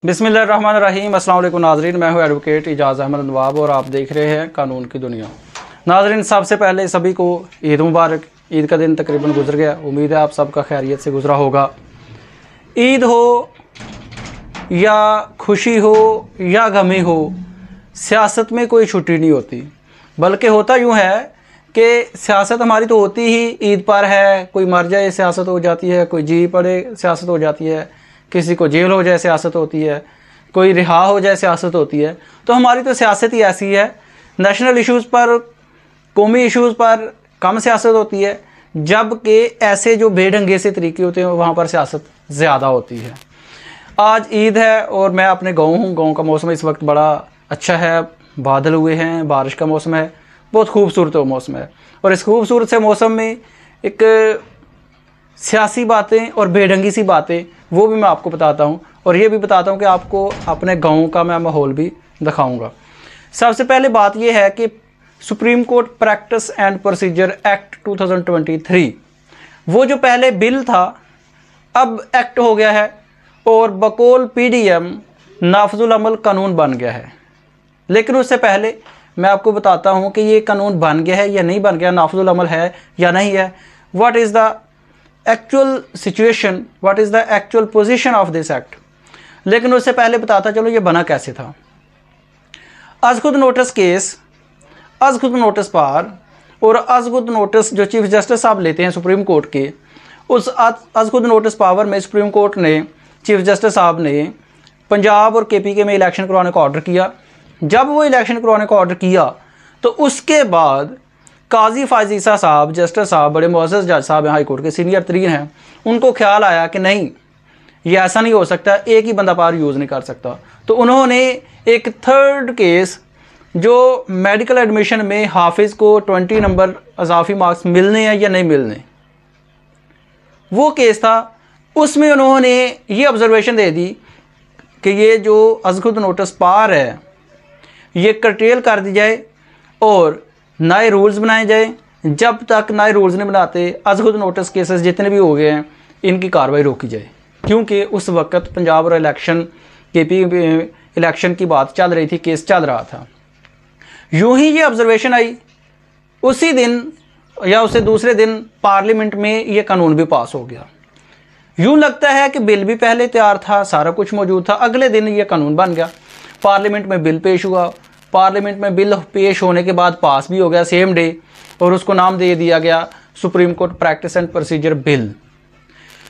बिस्मिल्लाहिर्रहमानिर्रहीम। अस्सलाम वालेकुम नाज़रीन, मैं हूं एडवोकेट इजाज़ अहमद नवाब और आप देख रहे हैं कानून की दुनिया। नाज़रीन, सबसे पहले सभी को ईद मुबारक। ईद का दिन तकरीबन गुजर गया, उम्मीद है आप सबका खैरियत से गुजरा होगा। ईद हो या खुशी हो या गमी हो, सियासत में कोई छुट्टी नहीं होती। बल्कि होता यूँ है कि सियासत हमारी तो होती ही ईद पर है। कोई मर जाए सियासत हो जाती है, कोई जी पड़े सियासत हो जाती है, किसी को जेल हो जाए सियासत होती है, कोई रिहा हो जाए सियासत होती है। तो हमारी तो सियासत ही ऐसी है। नेशनल इश्यूज़ पर, कौमी इश्यूज़ पर कम सियासत होती है, जबकि ऐसे जो बेढंगे से तरीके होते हैं वहाँ पर सियासत ज़्यादा होती है। आज ईद है और मैं अपने गाँव हूँ। गाँव का मौसम इस वक्त बड़ा अच्छा है, बादल हुए हैं, बारिश का मौसम है, बहुत खूबसूरत मौसम है। और इस खूबसूरत से मौसम में एक सियासी बातें और बेढंगी सी बातें वो भी मैं आपको बताता हूँ, और ये भी बताता हूँ कि आपको अपने गाँव का मैं माहौल भी दिखाऊँगा। सबसे पहले बात ये है कि supreme court practice and procedure act 2023, वो जो पहले बिल था अब एक्ट हो गया है और बकौल पीडीएम नाफजुल अमल कानून बन गया है। लेकिन उससे पहले मैं आपको बताता हूँ कि ये कानून बन गया है या नहीं बन गया, नाफजुल अमल है या नहीं है, what is the actual situation, what is the actual position of this act. लेकिन उससे पहले बताता चलो ये बना कैसे था। अज़खुद नोटिस केस, अज़खुद नोटिस पार और अज़खुद नोटिस जो चीफ जस्टिस साहब लेते हैं सुप्रीम कोर्ट के, उस अज़खुद नोटिस पावर में सुप्रीम कोर्ट ने, चीफ जस्टिस साहब ने पंजाब और केपीके में इलेक्शन करवाने का ऑर्डर किया। जब वो इलेक्शन करवाने का ऑर्डर किया तो उसके बाद काजी फायज़ ईसा साहब, जस्टिस साहब, बड़े मुअज़्ज़ज़ जज साहब हैं, हाई कोर्ट के सीनियर तरीन हैं, उनको ख्याल आया कि नहीं ये ऐसा नहीं हो सकता, एक ही बंदा पावर यूज़ नहीं कर सकता। तो उन्होंने एक थर्ड केस जो मेडिकल एडमिशन में हाफिज़ को 20 नंबर अज़ाफ़ी मार्क्स मिलने हैं या नहीं मिलने, वो केस था। उसमें उन्होंने ये ऑब्जर्वेशन दे दी कि ये जो अज़खुद नोटिस पार है ये कर्टेल कर दी जाए और नए रूल्स बनाए जाए। जब तक नए रूल्स नहीं बनाते अज़खुद नोटिस केसेस जितने भी हो गए हैं इनकी कार्रवाई रोकी जाए, क्योंकि उस वक़्त पंजाब और इलेक्शन, केपी इलेक्शन की बात चल रही थी, केस चल रहा था। यूं ही ये ऑब्जर्वेशन आई, उसी दिन या उससे दूसरे दिन पार्लियामेंट में ये कानून भी पास हो गया। यूं लगता है कि बिल भी पहले तैयार था, सारा कुछ मौजूद था, अगले दिन ये कानून बन गया। पार्लियामेंट में बिल पेश हुआ, पार्लियामेंट में बिल पेश होने के बाद पास भी हो गया सेम डे, और उसको नाम दे दिया गया supreme court practice and procedure bill.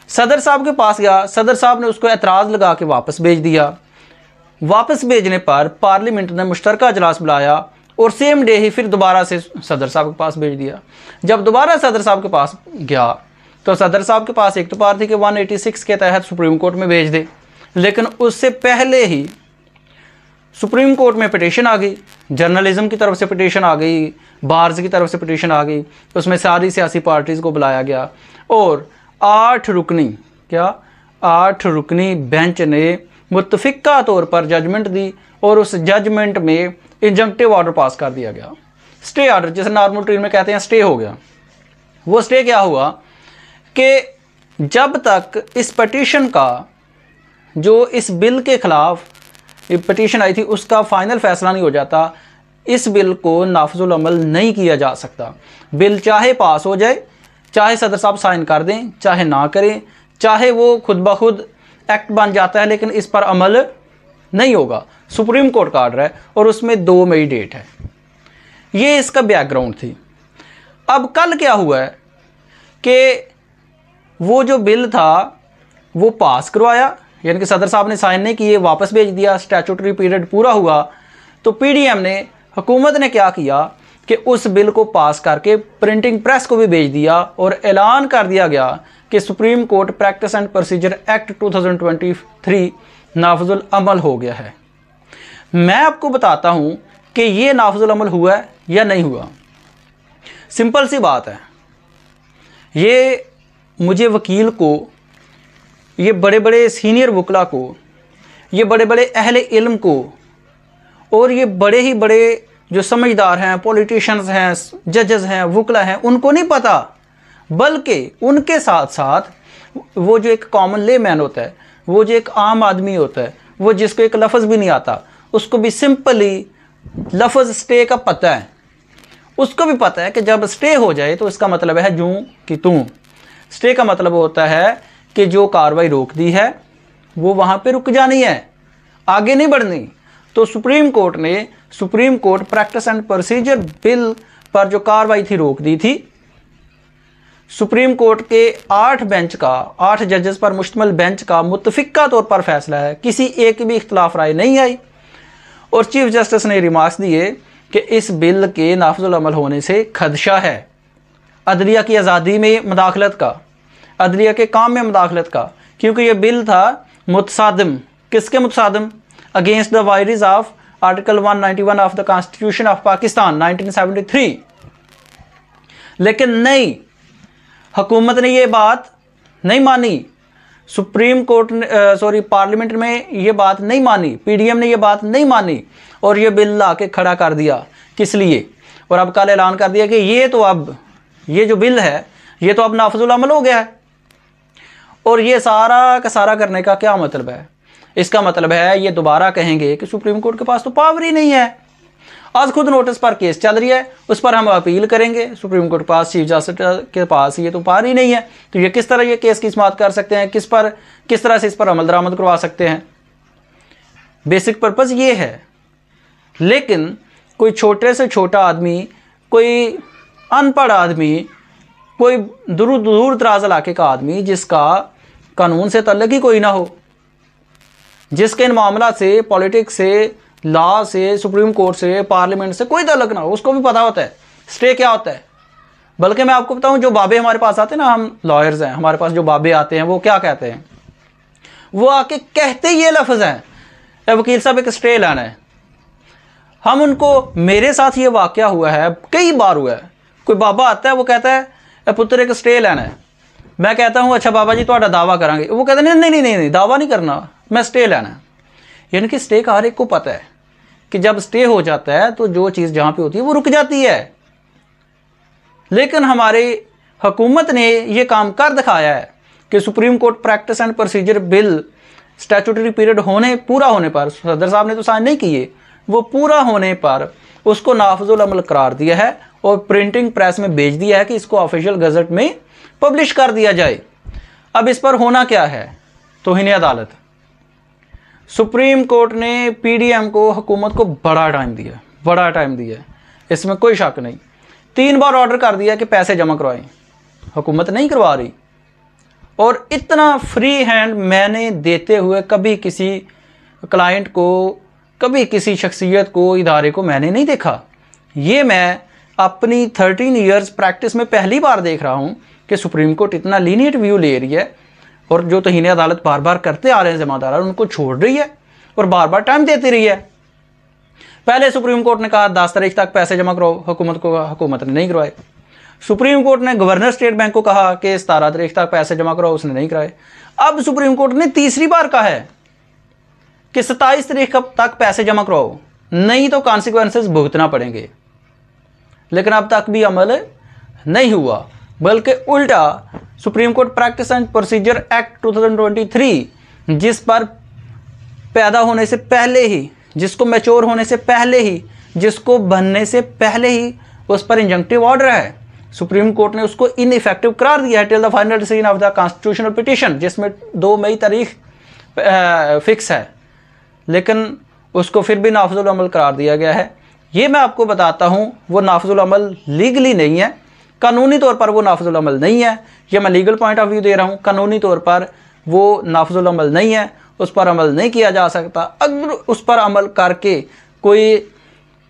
सदर साहब के पास गया, सदर साहब ने उसको एतराज़ लगा के वापस भेज दिया। वापस भेजने पर पार्लियामेंट ने मुश्तरका इजलास बुलाया और सेम डे ही फिर दोबारा से सदर साहब के पास भेज दिया। जब दोबारा सदर साहब के पास गया तो सदर साहब के पास एक तो पार थी कि 186 के तहत सुप्रीम कोर्ट में भेज दे, लेकिन उससे पहले ही सुप्रीम कोर्ट में पिटीशन आ गई, जर्नलिज्म की तरफ से पिटीशन आ गई, बार्स की तरफ से पिटीशन आ गई। उसमें सारी सियासी पार्टीज़ को बुलाया गया और 8 रुकनी बेंच ने मुत्तफ़िका तौर पर जजमेंट दी और उस जजमेंट में इंजंक्टिव ऑर्डर पास कर दिया गया। स्टे ऑर्डर, जैसे नॉर्मल ट्रेन में कहते हैं, स्टे हो गया। वो स्टे क्या हुआ कि जब तक इस पिटीशन का, जो इस बिल के ख़िलाफ़ पिटीशन आई थी, उसका फ़ाइनल फ़ैसला नहीं हो जाता, इस बिल को नाफजुल अमल नहीं किया जा सकता। बिल चाहे पास हो जाए, चाहे सदर साहब साइन कर दें, चाहे ना करें, चाहे वो खुद ब खुद एक्ट बन जाता है, लेकिन इस पर अमल नहीं होगा। सुप्रीम कोर्ट का ऑर्डर है और उसमें 2 मई डेट है। ये इसका बैकग्राउंड थी। अब कल क्या हुआ है कि वो जो बिल था वो पास करवाया, यानी कि सदर साहब ने साइन नहीं किए, वापस भेज दिया। स्टैट्यूटरी पीरियड पूरा हुआ तो पीडीएम ने, हुकूमत ने क्या किया कि उस बिल को पास करके प्रिंटिंग प्रेस को भी भेज दिया और ऐलान कर दिया गया कि supreme court practice and procedure act 2023 नाफजुल अमल हो गया है। मैं आपको बताता हूँ कि ये नाफजुल अमल हुआ है या नहीं हुआ। सिंपल सी बात है, ये मुझे वकील को, ये बड़े बड़े सीनियर वकला को, ये बड़े बड़े अहले इल्म को और ये बड़े ही बड़े जो समझदार हैं, पॉलिटिशियंस हैं, जजेस हैं, वकला हैं, उनको नहीं पता, बल्कि उनके साथ साथ वो जो एक कॉमन ले मैन होता है, वो जो एक आम आदमी होता है, वो जिसको एक लफ्ज़ भी नहीं आता, उसको भी सिंपली लफ्ज़ स्टे का पता है, उसको भी पता है कि जब स्टे हो जाए तो इसका मतलब है जूं कि तूं। स्टे का मतलब होता है कि जो कार्रवाई रोक दी है वो वहाँ पे रुक जानी है, आगे नहीं बढ़नी। तो supreme court practice and procedure bill पर जो कार्रवाई थी रोक दी थी। सुप्रीम कोर्ट के 8 जजेस पर मुश्तमिल बेंच का मुत्तफिका तौर पर फैसला है, किसी एक भी इख्तलाफ राय नहीं आई। और चीफ जस्टिस ने रिमार्क्स दिए कि इस बिल के नाफिजुल अमल होने से खदशा है अदलिया की आज़ादी में मुदाखलत का, अदलिया के काम में मुदाखलत का, क्योंकि ये बिल था मुतसादिम, किसके मुतसादिम? Against the vires of article 191 of the constitution of Pakistan 1973। लेकिन नहीं, हुकूमत ने ये बात नहीं मानी, पार्लियामेंट में ये बात नहीं मानी, पीडीएम ने ये बात नहीं मानी और ये बिल ला के खड़ा कर दिया। किस लिए? और अब कल ऐलान कर दिया कि ये जो बिल है ये तो अब नाफिजुल अमल हो गया है। और ये सारा का सारा करने का क्या मतलब है? इसका मतलब है ये दोबारा कहेंगे कि सुप्रीम कोर्ट के पास तो पावर ही नहीं है। आज खुद नोटिस पर केस चल रही है, उस पर हम अपील करेंगे, सुप्रीम कोर्ट के पास, चीफ जस्टिस के पास ये तो पावर ही नहीं है, तो ये किस तरह ये केस की समाअत कर सकते हैं, किस तरह से इस पर अमल दरामद करवा सकते हैं? बेसिक पर्पज़ ये है। लेकिन कोई छोटे से छोटा आदमी, कोई अनपढ़ आदमी, कोई दूर दराज इलाके का आदमी जिसका कानून से तल्लुक ही कोई ना हो, जिसके इन मामला से, पॉलिटिक्स से, लॉ से, सुप्रीम कोर्ट से, पार्लियामेंट से कोई तल्लुक ना हो, उसको भी पता होता है स्टे क्या होता है। बल्कि मैं आपको बताऊं, जो बाबे हमारे पास आते हैं ना, हम लॉयर्स हैं, हमारे पास जो बाबे आते हैं वो क्या कहते हैं? वो आके कहते ये लफ्ज़ हैं, वकील साहब एक स्टे लाना है। हम उनको, मेरे साथ ये वाक़या हुआ है, कई बार हुआ है, कोई बाबा आता है वो कहता है पुत्र एक स्टे लेना है। मैं कहता हूँ अच्छा बाबा जी थोड़ा दावा करांगे, वो कहते हैं नहीं दावा नहीं करना, मैं स्टे लेना है। यानी कि स्टे का हर एक को पता है कि जब स्टे हो जाता है तो जो चीज़ जहाँ पे होती है वो रुक जाती है। लेकिन हमारी हुकूमत ने ये काम कर दिखाया है कि supreme court practice and procedure bill statutory period पूरा होने पर, सदर साहब ने तो साइन नहीं किए, वो पूरा होने पर उसको नाफिजुल अमल करार दिया है और प्रिंटिंग प्रेस में भेज दिया है कि इसको ऑफिशियल गजट में पब्लिश कर दिया जाए। अब इस पर होना क्या है? तौहीन अदालत। सुप्रीम कोर्ट ने पीडीएम को, हुकूमत को बड़ा टाइम दिया, इसमें कोई शक नहीं। 3 बार ऑर्डर कर दिया कि पैसे जमा करवाएं, हुकूमत नहीं करवा रही। और इतना फ्री हैंड मैंने देते हुए कभी किसी क्लाइंट को, कभी किसी शख्सियत को, इदारे को मैंने नहीं देखा। ये मैं अपनी 13 ईयर्स प्रैक्टिस में पहली बार देख रहा हूँ कि सुप्रीम कोर्ट इतना लीनियंट व्यू ले रही है और जो तौहीन अदालत बार बार करते आ रहे हैं ज़िम्मेदार, उनको छोड़ रही है और बार बार टाइम देती रही है। पहले सुप्रीम कोर्ट ने कहा 10 तारीख तक पैसे जमा कराओ, हुकूमत ने नहीं करवाए। सुप्रीम कोर्ट ने गवर्नर स्टेट बैंक को कहा कि 17 तारीख तक पैसे जमा कराओ, उसने नहीं कराए। अब सुप्रीम कोर्ट ने तीसरी बार कहा है कि 27 तारीख तक पैसे जमा कराओ, नहीं तो कॉन्सिक्वेंसेस भुगतना पड़ेंगे। लेकिन अब तक भी अमल नहीं हुआ, बल्कि उल्टा supreme court practice and procedure act 2023, जिस पर पैदा होने से पहले ही, जिसको मैच्योर होने से पहले ही, जिसको बनने से पहले ही उस पर इंजंक्टिव ऑर्डर है, सुप्रीम कोर्ट ने उसको इनइफेक्टिव करार दिया है till the final decision of the constitutional petition, जिसमें 2 मई तारीख फिक्स है। लेकिन उसको फिर भी नाफिजुल अमल करार दिया गया है। ये मैं आपको बताता हूँ, वो नाफिजुल अमल लीगली नहीं है, कानूनी तौर पर वो नाफिजुल अमल नहीं है। ये मैं लीगल पॉइंट ऑफ व्यू दे रहा हूँ, कानूनी तौर पर वो नाफिजुल अमल नहीं है, उस पर अमल नहीं किया जा सकता। अगर उस पर अमल करके कोई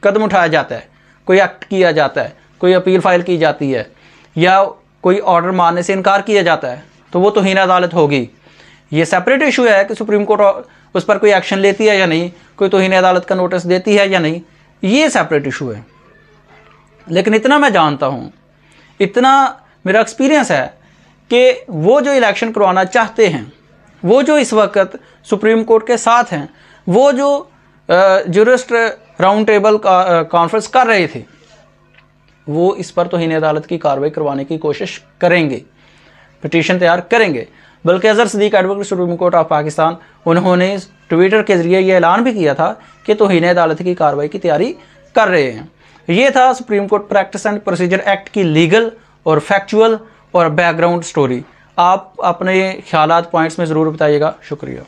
कदम उठाया जाता है, कोई एक्ट किया जाता है, कोई अपील फाइल की जाती है या कोई ऑर्डर मानने से इनकार किया जाता है, तो वो तौहीन अदालत होगी। ये सेपरेट इशू है कि सुप्रीम कोर्ट उस पर कोई एक्शन लेती है या नहीं, कोई तौहीन अदालत का नोटिस देती है या नहीं, ये सेपरेट इशू है। लेकिन इतना मैं जानता हूँ, इतना मेरा एक्सपीरियंस है कि वो जो इलेक्शन करवाना चाहते हैं, वो जो इस वक्त सुप्रीम कोर्ट के साथ हैं, वो जो जुरिस्ट राउंड टेबल कॉन्फ्रेंस कर रहे थे, वो इस पर तौहीन अदालत की कार्रवाई करवाने की कोशिश करेंगे, पिटीशन तैयार करेंगे। बल्कि Azhar Siddique advocate supreme court of Pakistan, उन्होंने ट्विटर के जरिए ये ऐलान भी किया था कि तौहीन अदालत की कार्रवाई की तैयारी कर रहे हैं। ये था supreme court practice and procedure act की लीगल और फैक्चुअल और बैकग्राउंड स्टोरी। आप अपने ख्यालात पॉइंट्स में ज़रूर बताइएगा। शुक्रिया।